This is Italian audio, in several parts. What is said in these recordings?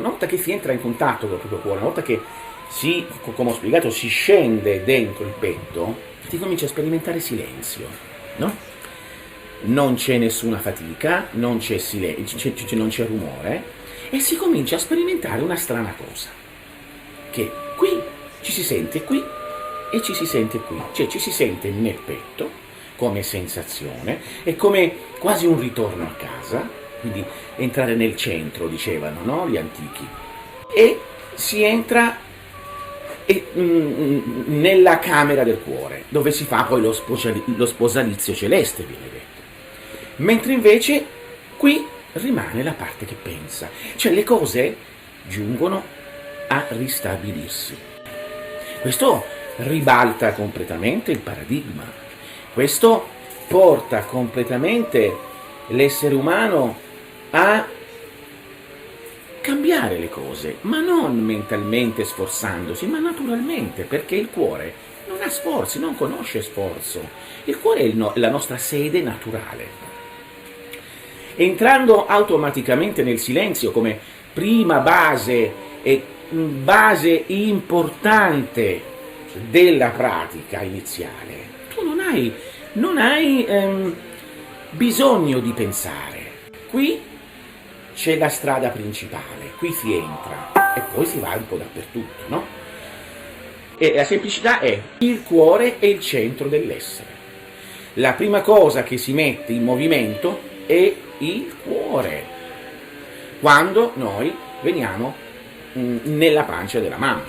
una volta che si entra in contatto col proprio cuore, una volta che come ho spiegato, si scende dentro il petto, si comincia a sperimentare silenzio, no? Non c'è nessuna fatica, non c'è silenzio, non c'è rumore, e si comincia a sperimentare una strana cosa, che qui ci si sente qui e ci si sente qui, cioè ci si sente nel petto come sensazione, è come quasi un ritorno a casa, quindi entrare nel centro, dicevano, no? Gli antichi, e si entra nella camera del cuore, dove si fa poi lo sposalizio celeste, viene detto. Mentre invece qui rimane la parte che pensa, cioè le cose giungono a ristabilirsi. Questo ribalta completamente il paradigma, questo porta completamente l'essere umano a cambiare le cose, ma non mentalmente sforzandosi, ma naturalmente, perché il cuore non ha sforzi, non conosce sforzo. Il cuore è la nostra sede naturale. Entrando automaticamente nel silenzio come prima base e base importante della pratica iniziale, tu non hai bisogno di pensare. Qui c'è la strada principale, qui si entra e poi si va un po' dappertutto, no? E la semplicità è: il cuore è il centro dell'essere. La prima cosa che si mette in movimento è il cuore, quando noi veniamo nella pancia della mamma.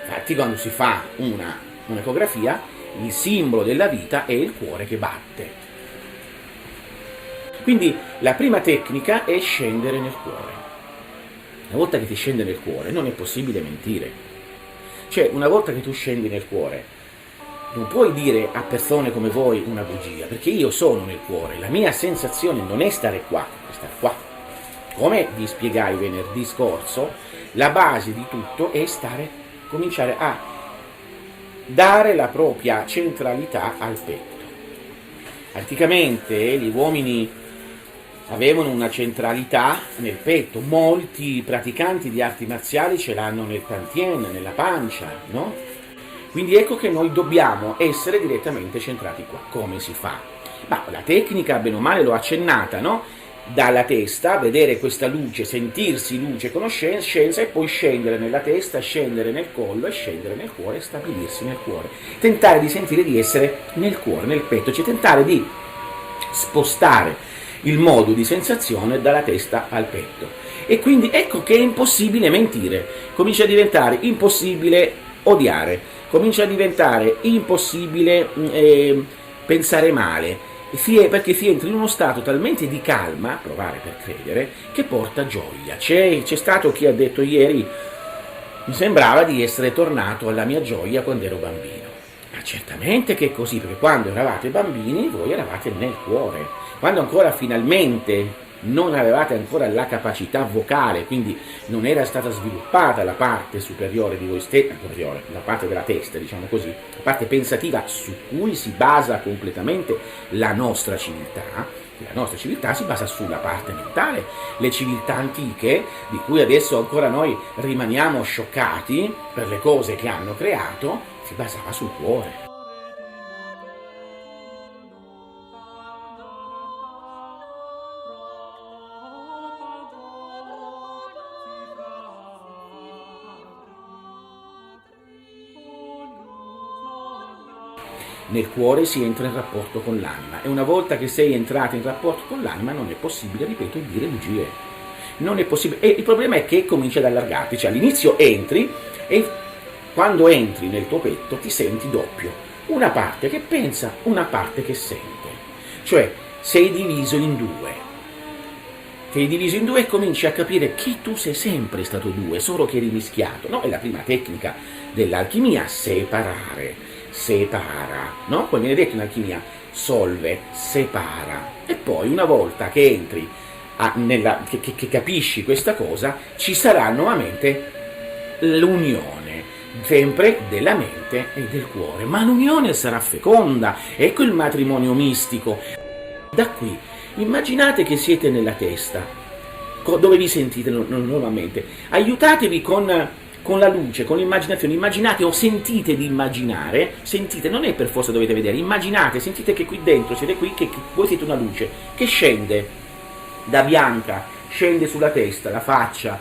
Infatti quando si fa un'ecografia, il simbolo della vita è il cuore che batte. Quindi la prima tecnica è scendere nel cuore. Una volta che ti scende nel cuore non è possibile mentire. Cioè, una volta che tu scendi nel cuore, non puoi dire a persone come voi una bugia, perché io sono nel cuore, la mia sensazione non è stare qua, è stare qua. Come vi spiegai venerdì scorso, la base di tutto è cominciare a dare la propria centralità al petto. Anticamente gli uomini avevano una centralità nel petto, molti praticanti di arti marziali ce l'hanno nel tantien, nella pancia, no? Quindi ecco che noi dobbiamo essere direttamente centrati qua. Come si fa? Ma la tecnica, bene o male, l'ho accennata, no? Dalla testa, vedere questa luce, sentirsi luce, conoscenza, e poi scendere nella testa, scendere nel collo e scendere nel cuore e stabilirsi nel cuore. Tentare di sentire di essere nel cuore, nel petto, cioè tentare di spostare il modo di sensazione dalla testa al petto. E quindi ecco che è impossibile mentire, comincia a diventare impossibile odiare, comincia a diventare impossibile pensare male, perché si entra in uno stato talmente di calma, provare per credere, che porta gioia. C'è stato chi ha detto ieri: mi sembrava di essere tornato alla mia gioia quando ero bambino. Ma certamente che è così, perché quando eravate bambini voi eravate nel cuore. Quando ancora finalmente non avevate ancora la capacità vocale, quindi non era stata sviluppata la parte superiore di voi stessi, la parte della testa, diciamo così, la parte pensativa su cui si basa completamente la nostra civiltà si basa sulla parte mentale. Le civiltà antiche, di cui adesso ancora noi rimaniamo scioccati per le cose che hanno creato, si basava sul cuore. Nel cuore si entra in rapporto con l'anima, e una volta che sei entrato in rapporto con l'anima non è possibile, ripeto, dire bugie. Non è possibile. E il problema è che comincia ad allargarti, cioè all'inizio entri e quando entri nel tuo petto ti senti doppio, una parte che pensa, una parte che sente, cioè sei diviso in due. Sei diviso in due e cominci a capire che tu sei sempre stato due, solo che eri mischiato, no? È la prima tecnica dell'alchimia: separa, no? Poi viene detto in alchimia: solve, separa. E poi una volta che entri che capisci questa cosa, ci sarà nuovamente l'unione, sempre della mente e del cuore, ma l'unione sarà feconda. Ecco il matrimonio mistico. Da qui immaginate che siete nella testa dove vi sentite normalmente. Aiutatevi con la luce, con l'immaginazione, immaginate o sentite di immaginare, sentite, non è per forza dovete vedere, immaginate, sentite che qui dentro siete qui, che voi siete una luce, che scende da bianca, scende sulla testa, la faccia,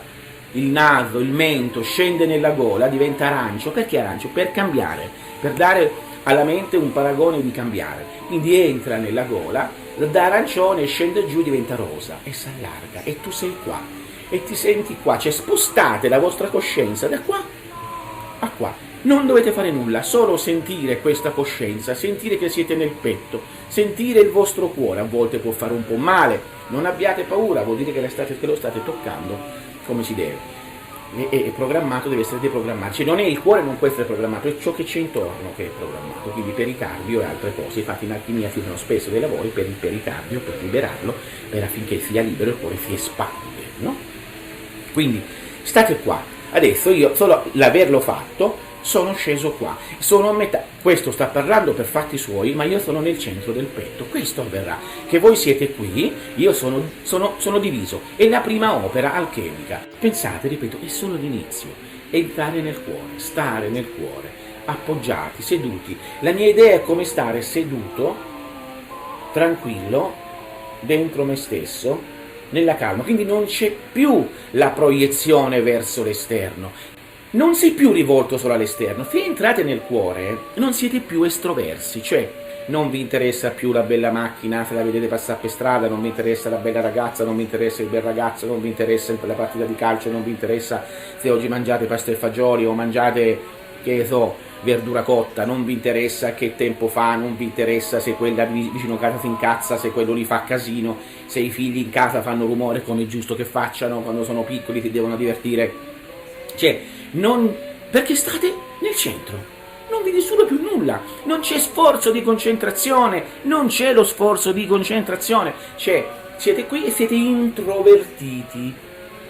il naso, il mento, scende nella gola, diventa arancio. Perché arancio? Per cambiare, per dare alla mente un paragone di cambiare. Quindi entra nella gola, da arancione scende giù, diventa rosa e si allarga e tu sei qua e ti senti qua, cioè spostate la vostra coscienza da qua a qua. Non dovete fare nulla, solo sentire questa coscienza, sentire che siete nel petto, sentire il vostro cuore. A volte può fare un po' male, non abbiate paura, vuol dire che lo state toccando come si deve. È programmato, deve essere deprogrammato, cioè non è il cuore, non può essere programmato, è ciò che c'è intorno che è programmato, quindi pericardio e altre cose. Infatti in alchimia si fanno spesso dei lavori per il pericardio, per liberarlo, affinché sia libero e il cuore si espande, no? Quindi state qua. Adesso io, solo l'averlo fatto, sono sceso qua, sono a metà. Questo sta parlando per fatti suoi, ma io sono nel centro del petto. Questo avverrà, che voi siete qui, io sono diviso. È la prima opera alchemica. Pensate, ripeto, è solo l'inizio. Entrare nel cuore, stare nel cuore, appoggiati, seduti. La mia idea è come stare seduto, tranquillo, dentro me stesso, nella calma. Quindi non c'è più la proiezione verso l'esterno. Non sei più rivolto solo all'esterno. Se entrate nel cuore, non siete più estroversi, cioè non vi interessa più la bella macchina se la vedete passare per strada, non vi interessa la bella ragazza, non vi interessa il bel ragazzo, non vi interessa la partita di calcio, non vi interessa se oggi mangiate pasta e fagioli o mangiate, che so, verdura cotta, non vi interessa che tempo fa, non vi interessa se quella vicino a casa si incazza, se quello lì fa casino, se i figli in casa fanno rumore come è giusto che facciano, quando sono piccoli si devono divertire. Cioè, perché state nel centro, non vi disturba più nulla, non c'è sforzo di concentrazione, non c'è lo sforzo di concentrazione, cioè siete qui e siete introvertiti,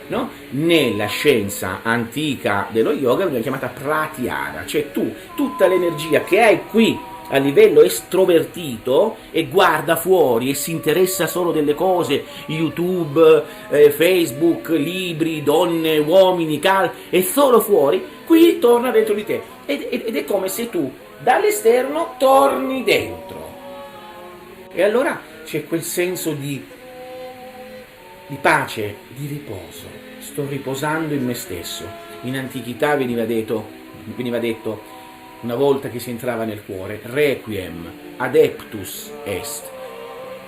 no? Nella scienza antica dello yoga viene chiamata pratyahara, cioè tu, tutta l'energia che hai qui a livello estrovertito e guarda fuori e si interessa solo delle cose, YouTube, Facebook, libri, donne, uomini, è solo fuori, qui torna dentro di te ed è come se tu dall'esterno torni dentro e allora c'è quel senso di pace, di riposo. Sto riposando in me stesso. In antichità veniva detto una volta che si entrava nel cuore, requiem adeptus est.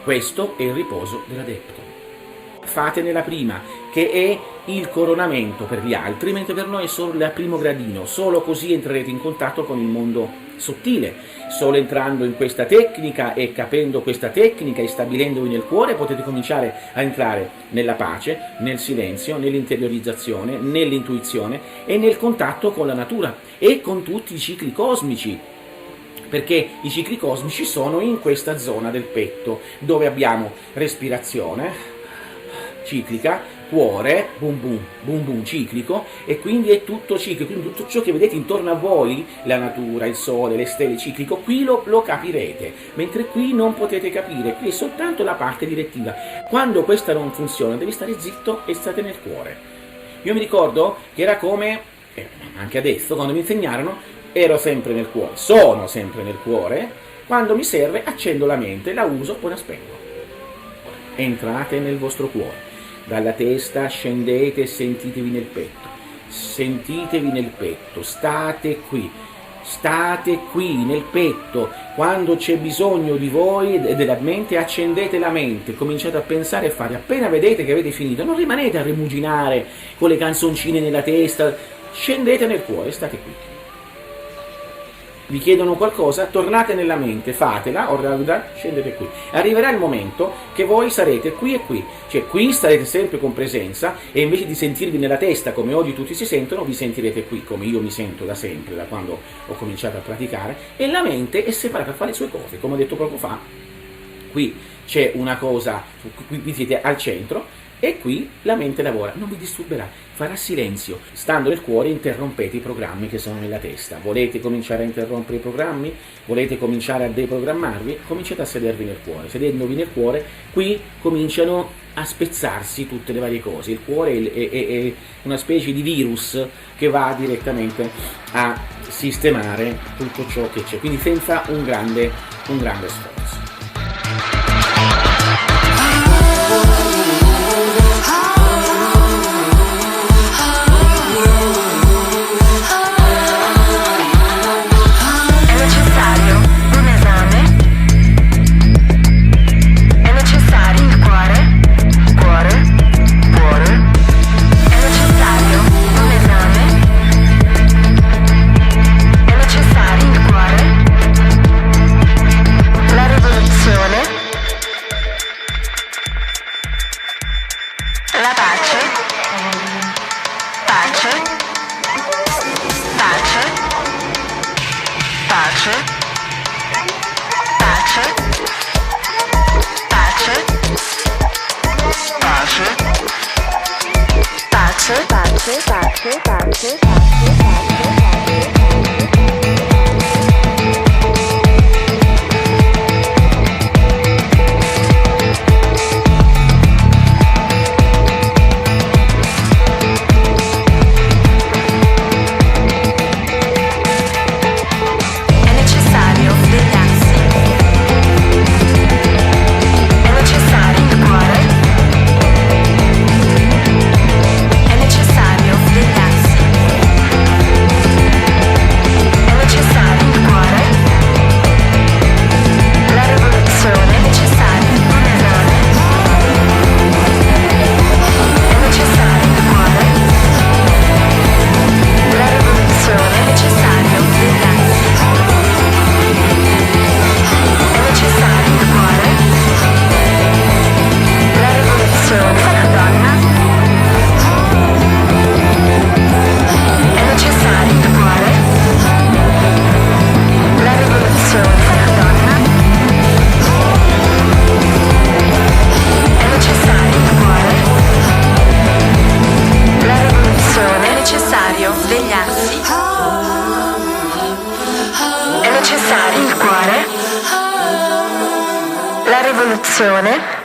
Questo è il riposo dell'adepto. Fatene la prima, che è il coronamento per gli altri, mentre per noi è solo il primo gradino. Solo così entrerete in contatto con il mondo sottile. Solo entrando in questa tecnica e capendo questa tecnica e stabilendovi nel cuore potete cominciare a entrare nella pace, nel silenzio, nell'interiorizzazione, nell'intuizione e nel contatto con la natura e con tutti i cicli cosmici, perché i cicli cosmici sono in questa zona del petto dove abbiamo respirazione ciclica, cuore, boom boom, boom boom ciclico, e quindi è tutto ciclico, quindi tutto ciò che vedete intorno a voi, la natura, il sole, le stelle ciclico, qui lo capirete, mentre qui non potete capire, qui è soltanto la parte direttiva. Quando questa non funziona devi stare zitto e state nel cuore. Io mi ricordo che era come, anche adesso, quando mi insegnarono, ero sempre nel cuore, sono sempre nel cuore, quando mi serve accendo la mente, la uso, poi la spengo. Entrate nel vostro cuore. Dalla testa scendete e sentitevi nel petto, state qui nel petto, quando c'è bisogno di voi e della mente accendete la mente, cominciate a pensare e fare, appena vedete che avete finito, non rimanete a rimuginare con le canzoncine nella testa, scendete nel cuore, state qui. Vi chiedono qualcosa, tornate nella mente, fatela, scendete qui. Arriverà il momento che voi sarete qui e qui, cioè qui starete sempre con presenza e invece di sentirvi nella testa come oggi tutti si sentono, vi sentirete qui come io mi sento da sempre, da quando ho cominciato a praticare, e la mente è separata a fare le sue cose, come ho detto poco fa. Qui c'è una cosa, qui siete al centro e qui la mente lavora, non vi disturberà, farà silenzio. Stando nel cuore interrompete i programmi che sono nella testa. Volete cominciare a interrompere i programmi? Volete cominciare a deprogrammarvi? Cominciate a sedervi nel cuore. Sedendovi nel cuore, qui cominciano a spezzarsi tutte le varie cose. Il cuore è una specie di virus che va direttamente a sistemare tutto ciò che c'è, quindi senza un grande sforzo. È necessario il cuore, la rivoluzione